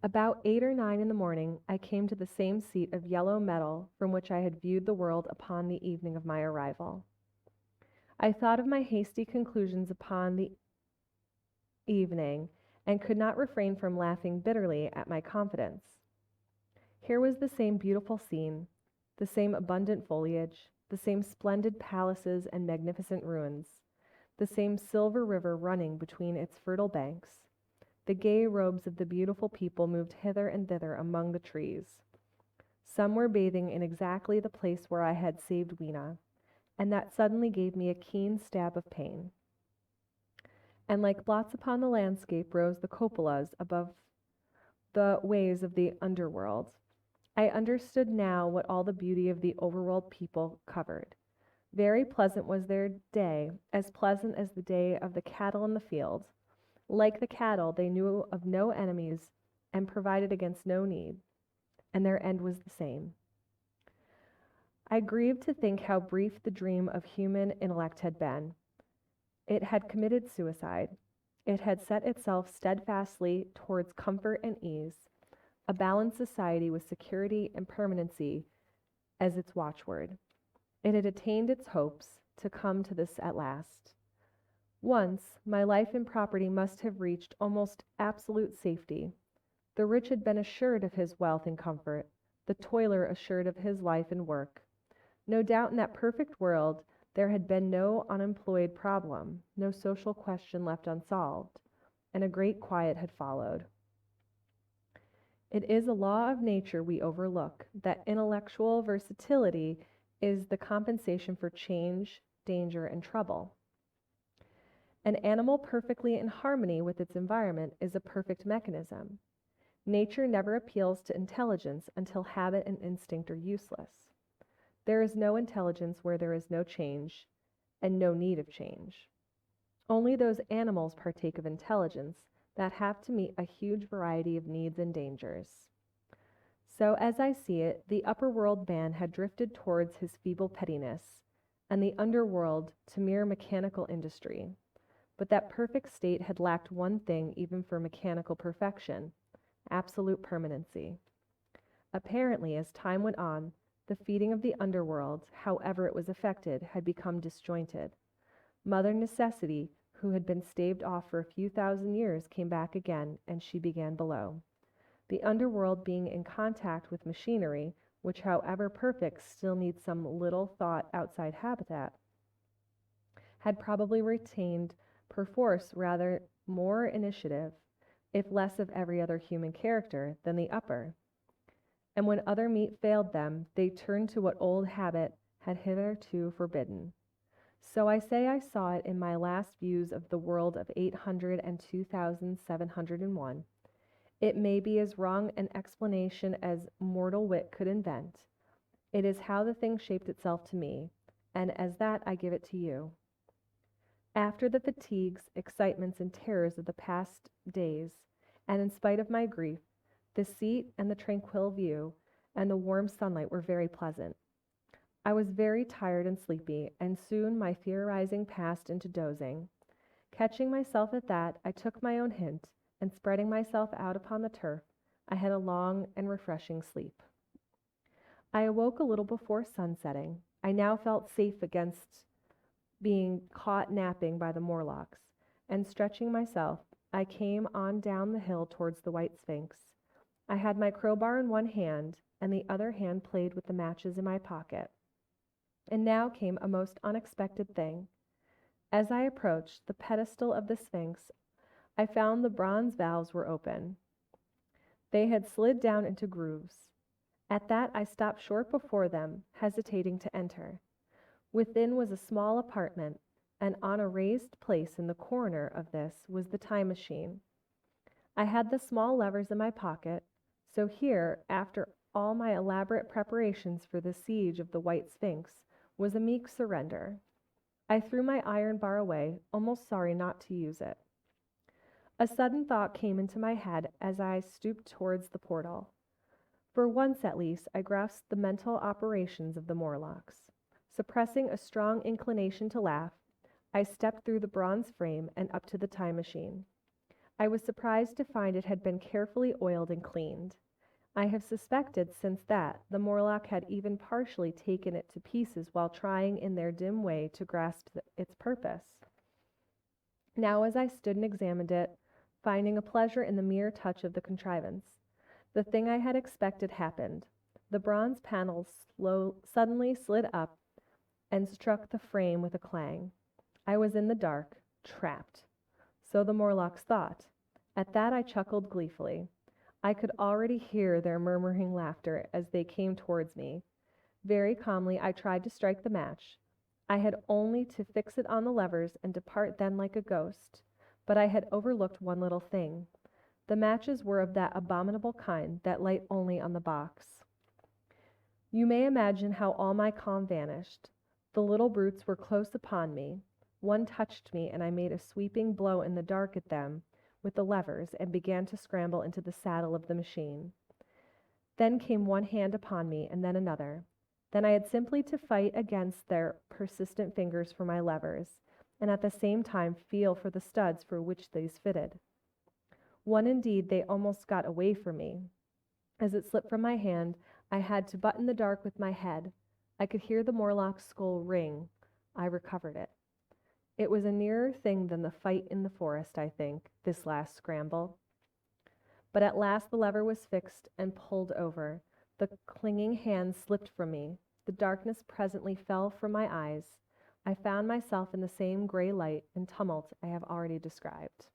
About 8 or 9 in the morning, I came to the same seat of yellow metal from which I had viewed the world upon the evening of my arrival. I thought of my hasty conclusions upon the evening, and could not refrain from laughing bitterly at my confidence. Here was the same beautiful scene, the same abundant foliage, the same splendid palaces and magnificent ruins, the same silver river running between its fertile banks. The gay robes of the beautiful people moved hither and thither among the trees. Some were bathing in exactly the place where I had saved Weena, and that suddenly gave me a keen stab of pain. And like blots upon the landscape rose the cupolas above the ways of the underworld. I understood now what all the beauty of the overworld people covered. Very pleasant was their day, as pleasant as the day of the cattle in the field. Like the cattle, they knew of no enemies and provided against no need, and their end was the same. I grieved to think how brief the dream of human intellect had been. It had committed suicide. It had set itself steadfastly towards comfort and ease, a balanced society with security and permanency as its watchword. It had attained its hopes to come to this at last. Once, my life and property must have reached almost absolute safety. The rich had been assured of his wealth and comfort, the toiler assured of his life and work. No doubt in that perfect world there had been no unemployed problem, no social question left unsolved, and a great quiet had followed. It is a law of nature we overlook, that intellectual versatility is the compensation for change, danger, and trouble. An animal perfectly in harmony with its environment is a perfect mechanism. Nature never appeals to intelligence until habit and instinct are useless. There is no intelligence where there is no change and no need of change. Only those animals partake of intelligence that have to meet a huge variety of needs and dangers. So, as I see it, the upper world man had drifted towards his feeble pettiness, and the underworld to mere mechanical industry. But that perfect state had lacked one thing even for mechanical perfection: absolute permanency. Apparently, as time went on, the feeding of the underworld, however it was effected, had become disjointed. Mother Necessity, who had been staved off for a few thousand years, came back again, and she began below. The underworld being in contact with machinery, which however perfect still needs some little thought outside habitat, had probably retained perforce rather more initiative, if less of every other human character, than the upper. And when other meat failed them, they turned to what old habit had hitherto forbidden. So I say I saw it in my last views of the world of 800 and 2701. It may be as wrong an explanation as mortal wit could invent. It is how the thing shaped itself to me, and as that I give it to you. After the fatigues, excitements, and terrors of the past days, and in spite of my grief, the seat and the tranquil view and the warm sunlight were very pleasant. I was very tired and sleepy, and soon my theorizing passed into dozing. Catching myself at that, I took my own hint, and spreading myself out upon the turf, I had a long and refreshing sleep. I awoke a little before sunsetting. I now felt safe against being caught napping by the Morlocks, and stretching myself, I came on down the hill towards the White Sphinx. I had my crowbar in one hand, and the other hand played with the matches in my pocket. And now came a most unexpected thing. As I approached the pedestal of the Sphinx, I found the bronze valves were open. They had slid down into grooves. At that I stopped short before them, hesitating to enter. Within was a small apartment, and on a raised place in the corner of this was the time machine. I had the small levers in my pocket, so here, after all my elaborate preparations for the siege of the White Sphinx, was a meek surrender. I threw my iron bar away, almost sorry not to use it. A sudden thought came into my head as I stooped towards the portal. For once at least I grasped the mental operations of the Morlocks. Suppressing a strong inclination to laugh, I stepped through the bronze frame and up to the time machine. I was surprised to find it had been carefully oiled and cleaned. I have suspected since that the Morlock had even partially taken it to pieces while trying in their dim way to grasp its purpose. Now, as I stood and examined it, finding a pleasure in the mere touch of the contrivance, the thing I had expected happened. The bronze panels suddenly slid up and struck the frame with a clang. I was in the dark, trapped. So the Morlocks thought. At that I chuckled gleefully. I could already hear their murmuring laughter as they came towards me. Very calmly I tried to strike the match. I had only to fix it on the levers and depart then like a ghost. But I had overlooked one little thing. The matches were of that abominable kind that light only on the box. You may imagine how all my calm vanished. The little brutes were close upon me. One touched me, and I made a sweeping blow in the dark at them with the levers and began to scramble into the saddle of the machine. Then came one hand upon me, and then another. Then I had simply to fight against their persistent fingers for my levers, and at the same time feel for the studs for which these fitted. One indeed they almost got away from me. As it slipped from my hand, I had to butt in the dark with my head. I could hear the Morlock's skull ring. I recovered it. It was a nearer thing than the fight in the forest, I think, this last scramble. But at last the lever was fixed and pulled over. The clinging hand slipped from me. The darkness presently fell from my eyes. I found myself in the same gray light and tumult I have already described.